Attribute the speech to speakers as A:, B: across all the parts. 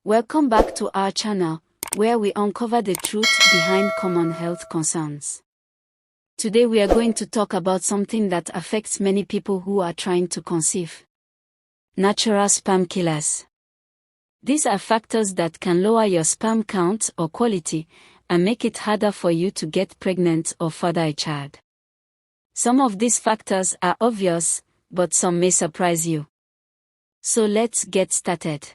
A: Welcome back to our channel, where we uncover the truth behind common health concerns. Today we are going to talk about something that affects many people who are trying to conceive. Natural sperm killers. These are factors that can lower your sperm count or quality and make it harder for you to get pregnant or father a child. Some of these factors are obvious, but some may surprise you. So let's get started.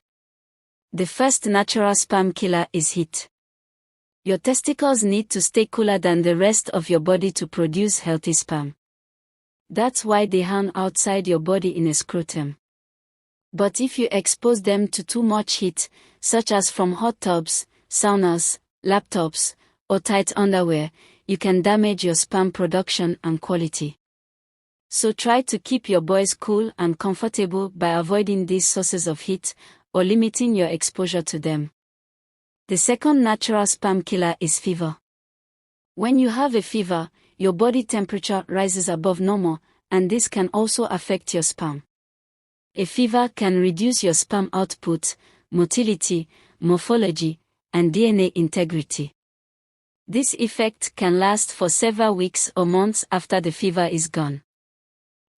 A: The first natural sperm killer is heat. Your testicles need to stay cooler than the rest of your body to produce healthy sperm. That's why they hang outside your body in a scrotum. But if you expose them to too much heat, such as from hot tubs, saunas, laptops, or tight underwear, you can damage your sperm production and quality. So try to keep your boys cool and comfortable by avoiding these sources of heat, or limiting your exposure to them. The second natural sperm killer is fever. When you have a fever, your body temperature rises above normal, and this can also affect your sperm. A fever can reduce your sperm output, motility, morphology, and DNA integrity. This effect can last for several weeks or months after the fever is gone.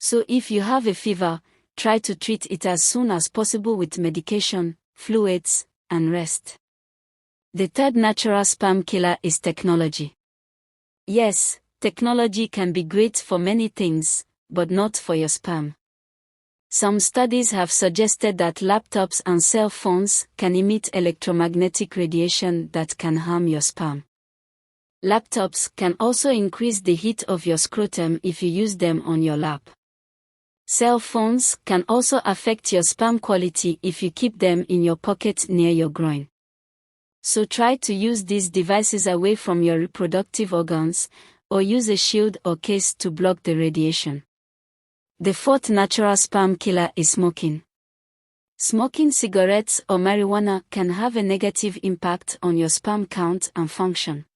A: So if you have a fever, try to treat it as soon as possible with medication, fluids, and rest. The third natural sperm killer is technology. Yes, technology can be great for many things, but not for your sperm. Some studies have suggested that laptops and cell phones can emit electromagnetic radiation that can harm your sperm. Laptops can also increase the heat of your scrotum if you use them on your lap. Cell phones can also affect your sperm quality if you keep them in your pocket near your groin. So try to use these devices away from your reproductive organs, or use a shield or case to block the radiation. The fourth natural sperm killer is smoking. Smoking cigarettes or marijuana can have a negative impact on your sperm count and function.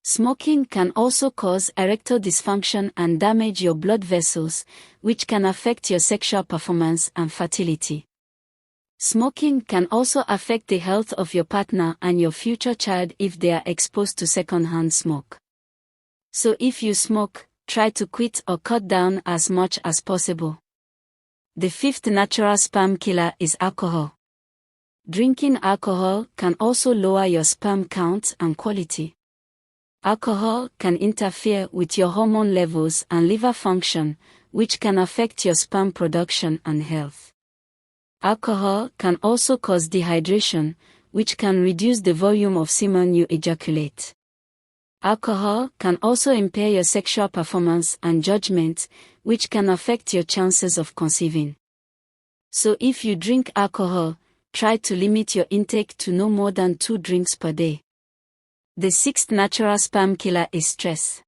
A: Smoking can also cause erectile dysfunction and damage your blood vessels, which can affect your sexual performance and fertility. Smoking can also affect the health of your partner and your future child if they are exposed to secondhand smoke. So if you smoke, try to quit or cut down as much as possible. The fifth natural sperm killer is alcohol. Drinking alcohol can also lower your sperm count and quality. Alcohol can interfere with your hormone levels and liver function, which can affect your sperm production and health. Alcohol can also cause dehydration, which can reduce the volume of semen you ejaculate. Alcohol can also impair your sexual performance and judgment, which can affect your chances of conceiving. So if you drink alcohol, try to limit your intake to no more than 2 drinks per day. The sixth natural sperm killer is stress.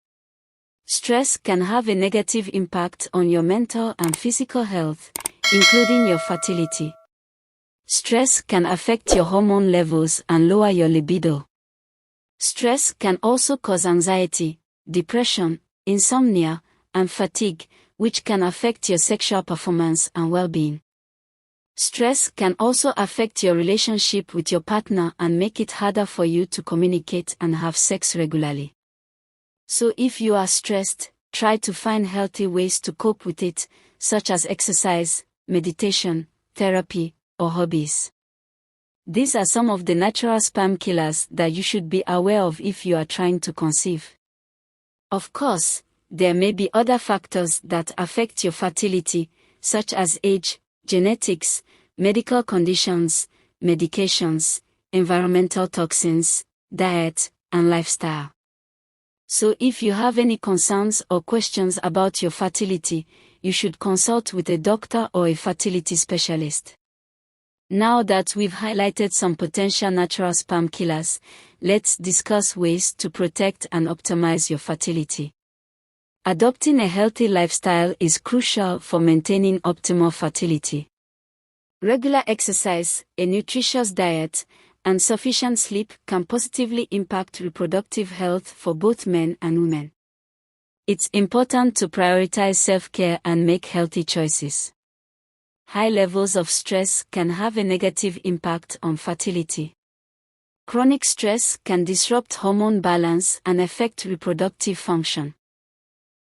A: Stress can have a negative impact on your mental and physical health, including your fertility. Stress can affect your hormone levels and lower your libido. Stress can also cause anxiety, depression, insomnia, and fatigue, which can affect your sexual performance and well-being. Stress can also affect your relationship with your partner and make it harder for you to communicate and have sex regularly. So if you are stressed, try to find healthy ways to cope with it, such as exercise, meditation, therapy, or hobbies. These are some of the natural sperm killers that you should be aware of if you are trying to conceive. Of course, there may be other factors that affect your fertility, such as age, genetics, medical conditions, medications, environmental toxins, diet, and lifestyle. So if you have any concerns or questions about your fertility, you should consult with a doctor or a fertility specialist. Now that we've highlighted some potential natural sperm killers, let's discuss ways to protect and optimize your fertility. Adopting a healthy lifestyle is crucial for maintaining optimal fertility. Regular exercise, a nutritious diet, and sufficient sleep can positively impact reproductive health for both men and women. It's important to prioritize self-care and make healthy choices. High levels of stress can have a negative impact on fertility. Chronic stress can disrupt hormone balance and affect reproductive function.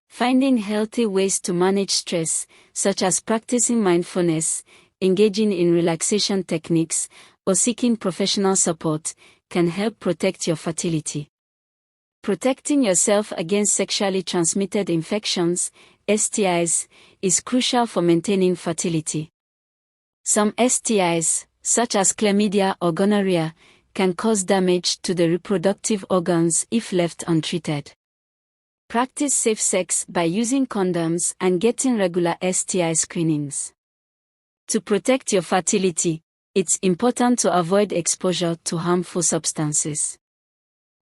A: Finding healthy ways to manage stress, such as practicing mindfulness, engaging in relaxation techniques, or seeking professional support, can help protect your fertility. Protecting yourself against sexually transmitted infections, STIs, is crucial for maintaining fertility. Some STIs, such as chlamydia or gonorrhea, can cause damage to the reproductive organs if left untreated. Practice safe sex by using condoms and getting regular STI screenings. To protect your fertility, it's important to avoid exposure to harmful substances.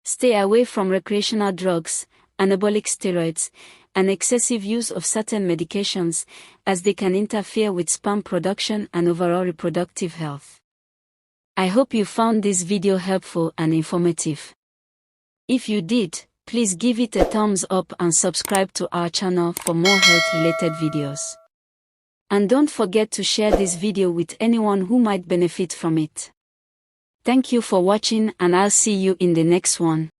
A: Stay away from recreational drugs, anabolic steroids, and excessive use of certain medications, as they can interfere with sperm production and overall reproductive health. I hope you found this video helpful and informative. If you did, please give it a thumbs up and subscribe to our channel for more health-related videos. And don't forget to share this video with anyone who might benefit from it. Thank you for watching, and I'll see you in the next one.